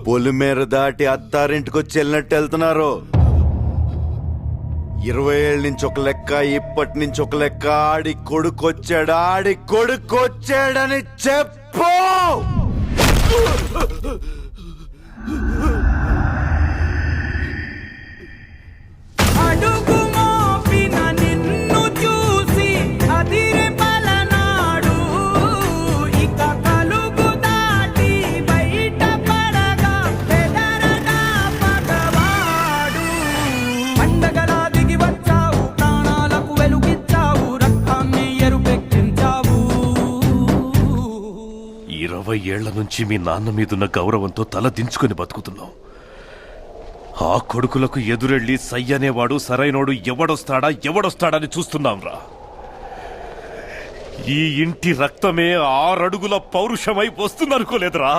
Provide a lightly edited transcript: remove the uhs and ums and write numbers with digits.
పొలిమేర దాటి అత్తారింటికొచ్చి వెళ్ళినట్టు వెళ్తున్నారు. 20 ఏళ్ళ నుంచి ఒక లెక్క, ఇప్పటి నుంచి ఒక లెక్క. ఆడి కొడుకొచ్చాడని చెప్పు. ఏళ్ల నుంచి మీ నాన్న మీదున్న గౌరవంతో తల దించుకుని బతుకుతున్నాం. ఆ కొడుకులకు ఎదురెళ్ళి సయ్యనేవాడు సరైనోడు ఎవడొస్తాడని చూస్తున్నాంరా. ఈ ఇంటి రక్తమే 6 అడుగుల పౌరుషమై వస్తుందనుకోలేదురా.